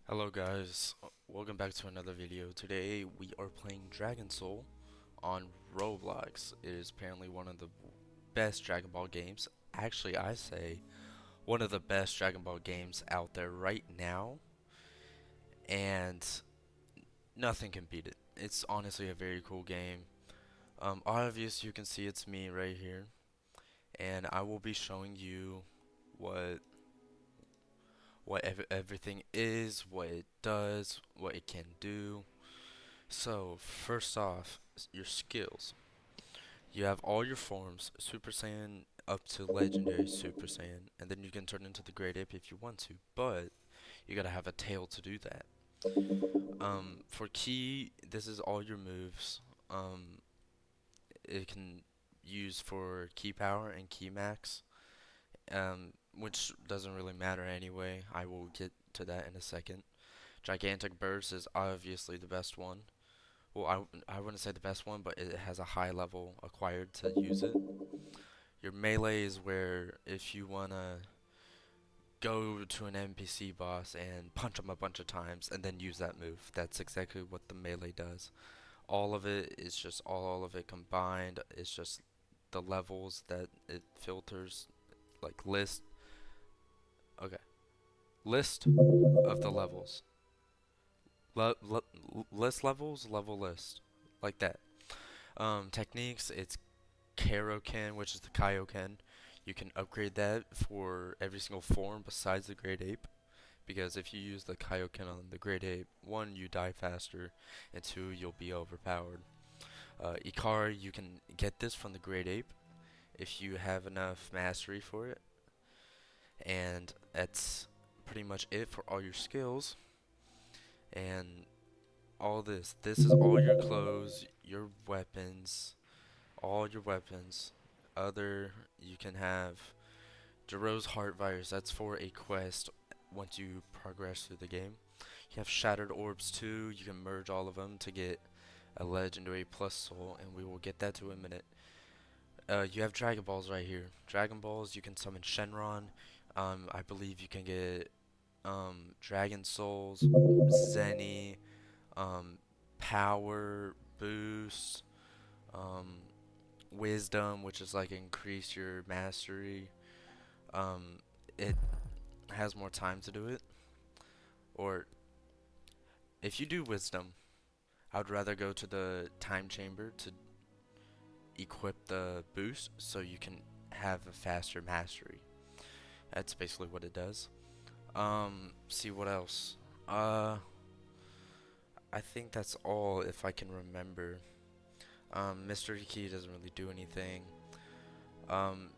Hello guys, welcome back to another video. Today we are playing Dragon Soul on Roblox. It is apparently one of the best Dragon Ball games. Actually, I say one of the best Dragon Ball games out there right now, and nothing can beat it. It's honestly a very cool game. Obviously you can see it's me right here, and I will be showing you what everything is, what it does, what it can do. So, first off, your skills. You have all your forms, Super Saiyan up to Legendary Super Saiyan, and then you can turn into the Great Ape if you want to, but you gotta have a tail to do that. For Ki, this is all your moves. Um, it can use for Ki Power and Ki Max, which doesn't really matter anyway. I will get to that in a second. Gigantic Burst is obviously the best one. Well, I wouldn't say the best one, but it has a high level acquired to use it. Your melee is where if you wanna go to an NPC boss and punch him a bunch of times and then use that move. That's exactly what the melee does. All of it is just all of it combined. It's just the levels that it filters, like list. Okay, list of the levels. List levels, level list, like that. Techniques. It's Karoken, which is the Kaioken. You can upgrade that for every single form besides the Great Ape. Because if you use the Kaioken on the Great Ape, one, you die faster, and two, you'll be overpowered. Ikari, you can get this from the Great Ape if you have enough mastery for it. And that's pretty much it for all your skills. And all this. This is all your clothes, your weapons, all your weapons. Other, you can have Jero's Heart Virus, that's for a quest once you progress through the game. You have Shattered Orbs too, you can merge all of them to get a Legendary Plus Soul, and we will get that to in a minute. You have Dragon Balls right here. Dragon Balls, you can summon Shenron. I believe you can get Dragon Souls, Zenny, um, Power, Boost, um, Wisdom, which is like increase your mastery. It has more time to do it. Or if you do wisdom, I would rather go to the time chamber to equip the boost so you can have a faster mastery. That's basically what it does. See what else. Uh, I think that's all if I can remember. Mystery Key doesn't really do anything.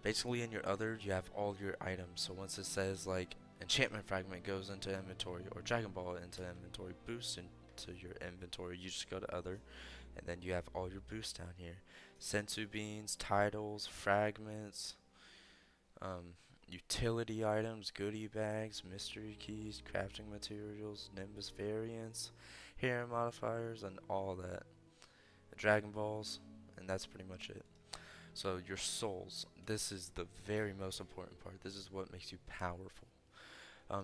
Basically in your other, you have all your items. So once it says like Enchantment Fragment goes into inventory or Dragon Ball into inventory, boost into your inventory, you just go to other, and then you have all your boosts down here. Sensu Beans, titles, fragments, utility items, goodie bags, mystery keys, crafting materials, Nimbus variants, hair modifiers, and all that. Dragon Balls, and that's pretty much it. So your souls, this is the very most important part. This is what makes you powerful.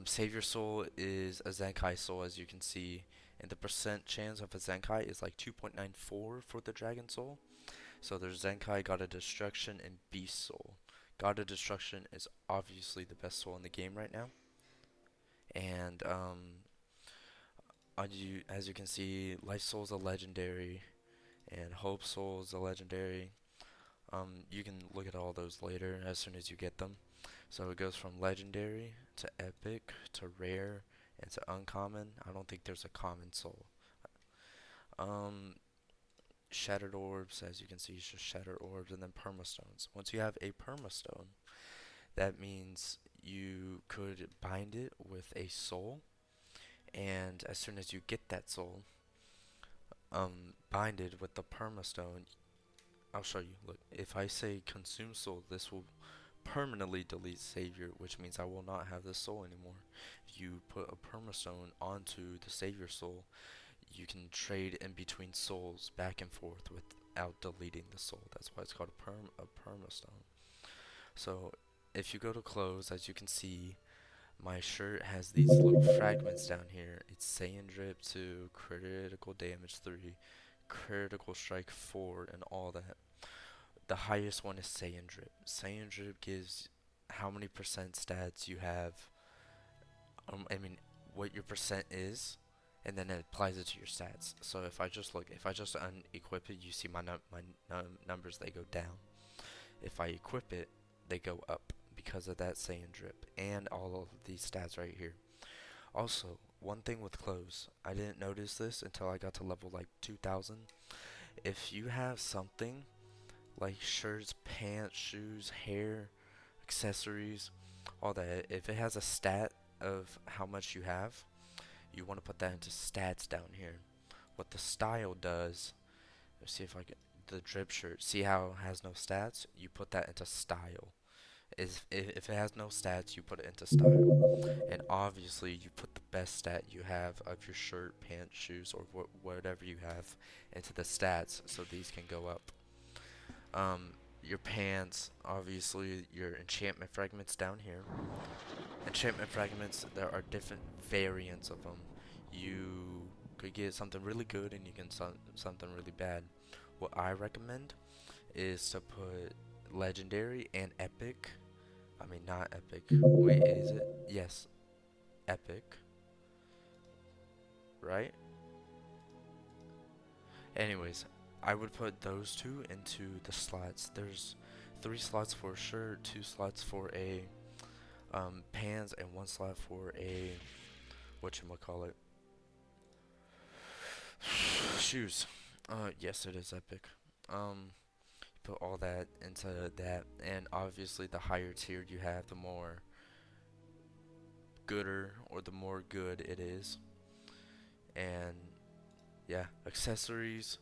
Savior Soul is a Zenkai Soul, as you can see, and the percent chance of a Zenkai is like 2.94 for the Dragon Soul. So there's Zenkai, God of Destruction, and Beast Soul. God of Destruction is obviously the best soul in the game right now, and as you can see, Life Soul is a legendary, and Hope Soul is a legendary. You can look at all those later as soon as you get them. So it goes from legendary to epic to rare and to uncommon. I don't think there's a common soul. Um, Shattered orbs, as you can see, it's just shattered orbs, and then permastones. Once you have a permastone, that means you could bind it with a soul, and as soon as you get that soul, bind it with the permastone. I'll show you. Look, if I say consume soul, this will permanently delete Savior, which means I will not have this soul anymore. If you put a permastone onto the Savior soul, you can trade in between souls back and forth without deleting the soul. That's why it's called a permastone. So if you go to close, as you can see, My shirt has these little fragments down here. It's Saiyan Drip 2, critical damage 3, critical strike 4, and all that. The highest one is Saiyan Drip. Saiyan Drip gives how many percent stats you have. I mean, what your percent is, and then it applies it to your stats. So if I just unequip it, you see my numbers, they go down. If I equip it, they go up because of that Saiyan Drip and all of these stats right here. Also, one thing with clothes, I didn't notice this until I got to level like 2000. If you have something like shirts, pants, shoes, hair, accessories, all that, if it has a stat of how much you have, you want to put that into stats down here. What the style does, let's see if I can, the drip shirt, see how it has no stats? You put that into style. If it has no stats, you put it into style. And obviously, you put the best stat you have of your shirt, pants, shoes, or whatever you have into the stats so these can go up. Your pants, obviously, your enchantment fragments down here. Enchantment fragments, there are different variants of them. You could get something really good and you can something really bad. What I recommend is to put legendary and epic. I mean, not epic. Wait, is it? Yes, epic, right? Anyways, I would put those two into the slots. There's 3 slots for a shirt, 2 slots for a pants, and 1 slot for a whatchamacallit, shoes. Yes, it is epic. Put all that into that, and obviously the higher tiered you have, the more gooder or the more good it is. And yeah, accessories.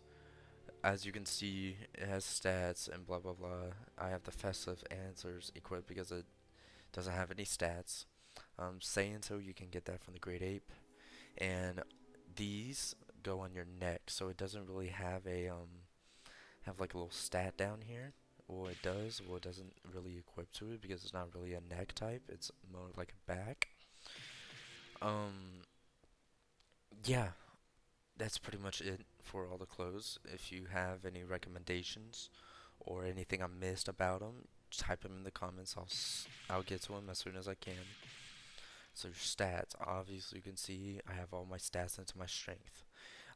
As you can see, it has stats and blah blah blah. I have the festive answers equipped because it doesn't have any stats. Saying so, you can get that from the Great Ape, and these go on your neck, so it doesn't really have like a little stat down here. Well, it does. Well, it doesn't really equip to it because it's not really a neck type. It's more like a back. Um, yeah, that's pretty much it for all the clothes. If you have any recommendations or anything I missed about them, type them in the comments. I'll get to them as soon as I can. So your stats, obviously you can see I have all my stats into my strength.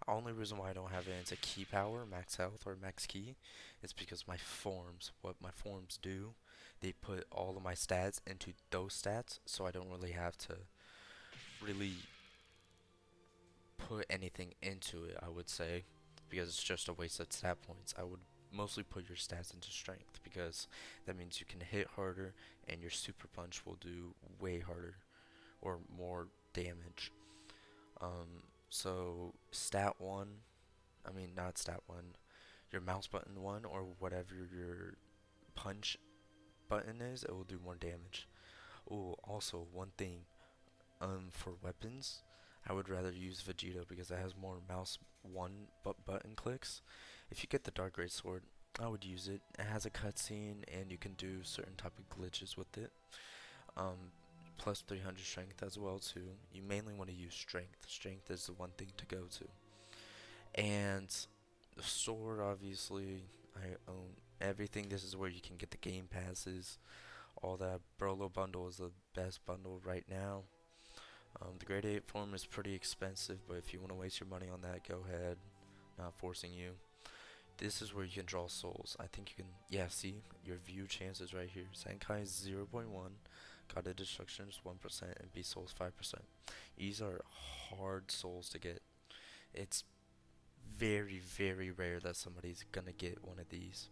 Only reason why I don't have it into key power, max health, or max key is because my forms, what my forms do, they put all of my stats into those stats, so I don't really have to really put anything into it, I would say, because it's just a waste of stat points. I would mostly put your stats into strength because that means you can hit harder and your super punch will do way harder or more damage. So stat 1, I mean not stat 1, your mouse button 1 or whatever your punch button is, it will do more damage. Oh, also one thing, for weapons, I would rather use Vegeta because it has more mouse 1 button clicks. If you get the Dark Great Sword, I would use it. It has a cutscene and you can do certain type of glitches with it. Plus 300 strength as well too. You mainly want to use strength. Strength is the one thing to go to. And the sword, obviously, I own everything. This is where you can get the game passes. All that Brolo bundle is the best bundle right now. The grade 8 form is pretty expensive, but if you want to waste your money on that, go ahead. Not forcing you. This is where you can draw souls. I think you can, yeah, see, your view chances right here. Sankai is 0.1, God of Destruction is 1%, and Beast Souls 5%. These are hard souls to get. It's very, very rare that somebody's gonna get one of these.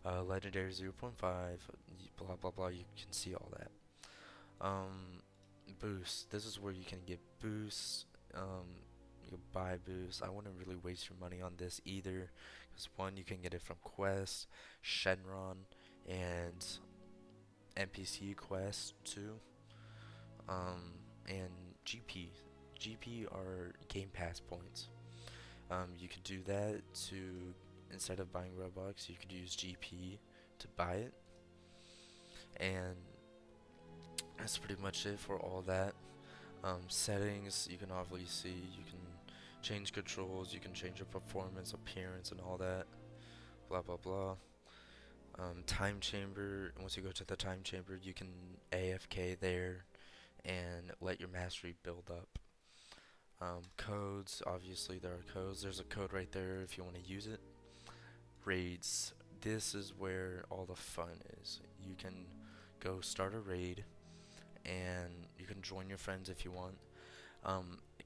Legendary 0.5, blah blah blah, you can see all that. Um, Boost, this is where you can get boosts, you can buy boosts. I wouldn't really waste your money on this either, because one, you can get it from Quest, Shenron, and NPC Quest too, and GP. GP are Game Pass points. You could do that to, instead of buying Robux, you could use GP to buy it. And That's pretty much it for all that. Settings, you can obviously see, you can change controls, you can change your performance, appearance, and all that. Blah blah blah. Time chamber, once you go to the time chamber, you can AFK there and let your mastery build up. Codes, obviously there are codes. There's a code right there if you want to use it. Raids, this is where all the fun is. You can go start a raid and you can join your friends if you want.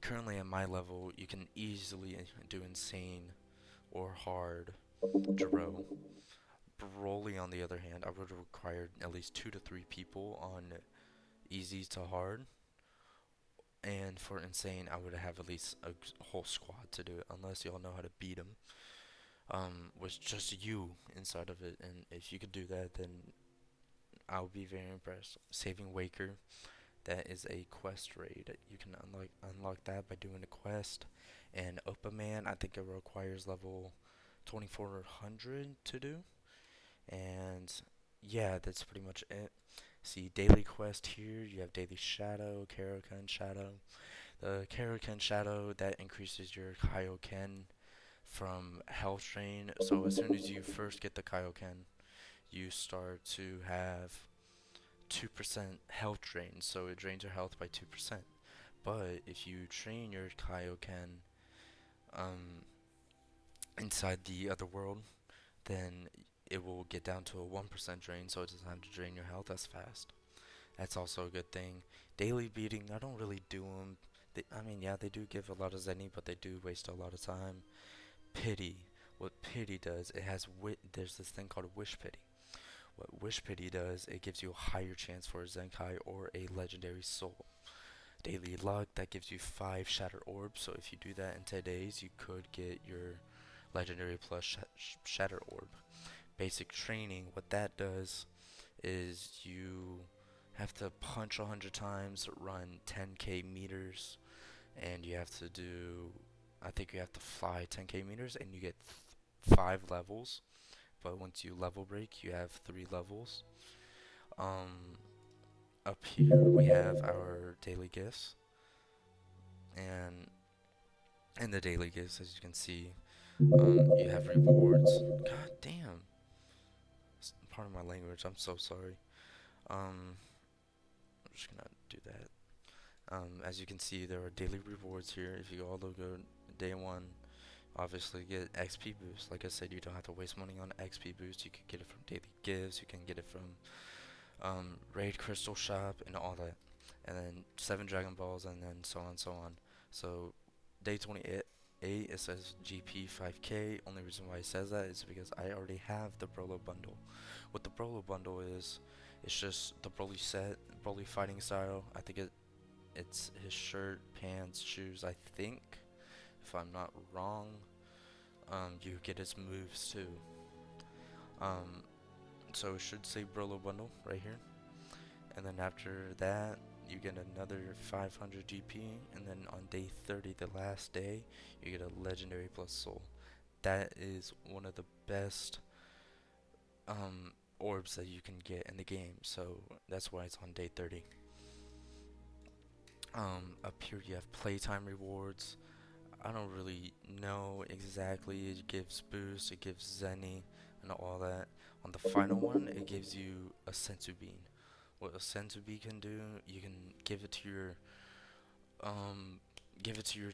Currently at my level, you can easily do insane or hard Jero. Broly, on the other hand, I would have required at least 2 to 3 people on easy to hard, and for insane, I would have at least a whole squad to do it, unless y'all know how to beat him. With just you inside of it, and if you could do that, then I'll be very impressed. Saving Waker, that is a quest raid. You can unlock that by doing a quest. And Open Man, I think it requires level 2400 to do. And yeah, that's pretty much it. See, daily quest here, you have Daily Shadow, Karoken Shadow. The Karoken Shadow, that increases your Kaioken from Health Drain. So as soon as you first get the Kaioken, you start to have 2% health drain, so it drains your health by 2%. But if you train your Kaioken um, inside the other world, then it will get down to a 1% drain, so it doesn't have to drain your health as fast. That's also a good thing. Daily beating, I don't really do them. I mean, yeah, they do give a lot of zenny, but they do waste a lot of time. Pity. What pity does, there's this thing called wish pity. What wish pity does, it gives you a higher chance for a Zenkai or a legendary soul. Daily luck, that gives you 5 shatter orbs, so if you do that in 10 days, you could get your legendary plus shatter orb. Basic training, what that does is you have to punch 100 times, run 10k meters, and you have to do, I think you have to fly 10k meters, and you get 5 levels. But once you level break, you have 3 levels. Um, Up here we have our daily gifts, and in the daily gifts, as you can see, you have rewards. God damn, pardon my language. I'm so sorry. I'm just gonna do that. As you can see, there are daily rewards here. If you all go day one, obviously get XP boost. Like I said, you don't have to waste money on XP boost. You can get it from daily gifts. You can get it from Raid Crystal Shop and all that, and then 7 Dragon Balls, and then so on and so on. So day 28, it says GP 5K. Only reason why it says that is because I already have the Brolo bundle. What the Brolo bundle is, it's just the Broly set, Broly fighting style. I think it's his shirt, pants, shoes. I think, if I'm not wrong, you get his moves too. Um, so it should say Brolo bundle right here. And then after that, you get another 500 GP, and then on day 30, the last day, you get a legendary plus soul. That is one of the best orbs that you can get in the game, so that's why it's on day 30. Up here you have playtime rewards. I don't really know exactly. It gives boost, it gives zenny, and all that. On the final one, it gives you a sensu bean. What a sensu bean can do, you can give it to your um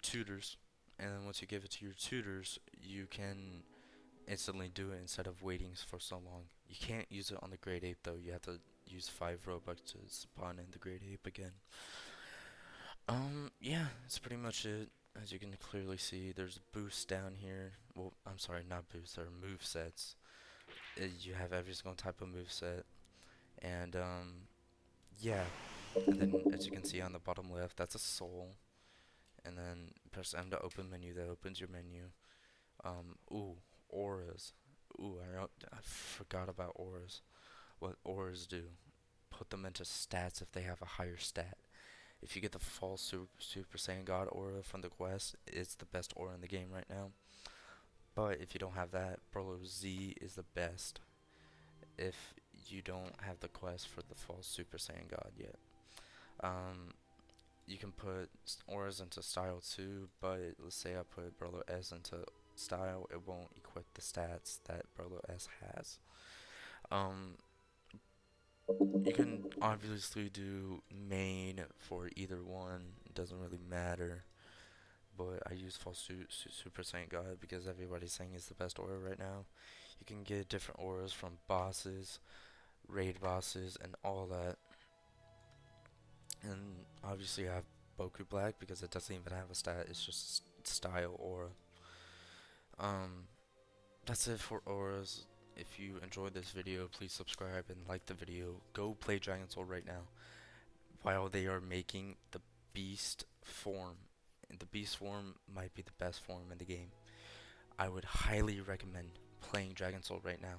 tutors, and then once you give it to your tutors, you can instantly do it instead of waiting for so long. You can't use it on the grade 8 though. You have to use 5 Robux to spawn in the grade 8 again. Yeah, that's pretty much it. As you can clearly see, there's boosts down here. Well, I'm sorry, not boosts, there are move sets. You have every single type of move set, and yeah. And then, as you can see on the bottom left, that's a soul. And then press M to open menu. That opens your menu. Ooh, auras. Ooh, I forgot about auras. What auras do? Put them into stats if they have a higher stat. If you get the false Super Saiyan God aura from the quest, it's the best aura in the game right now. But if you don't have that, Brolo Z is the best if you don't have the quest for the false Super Saiyan God yet. Um, you can put auras into style too, but let's say I put Brawler S into style, it won't equip the stats that Brawler S has. Um, you can obviously do main for either one, it doesn't really matter. But I use Super Saiyan God because everybody's saying it's the best aura right now. You can get different auras from bosses, raid bosses, and all that. And obviously I have Boku Black because it doesn't even have a stat, it's just style aura. Um, that's it for auras. If you enjoyed this video, please subscribe and like the video. Go play Dragon Soul right now while they are making the Beast form. And the Beast form might be the best form in the game. I would highly recommend playing Dragon Soul right now.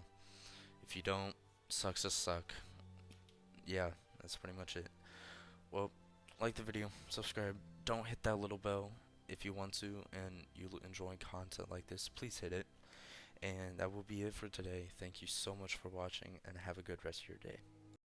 If you don't, sucks to suck. Yeah, that's pretty much it. Well, like the video, subscribe. Don't hit that little bell if you want to and you enjoy content like this. Please hit it. And that will be it for today. Thank you so much for watching and have a good rest of your day.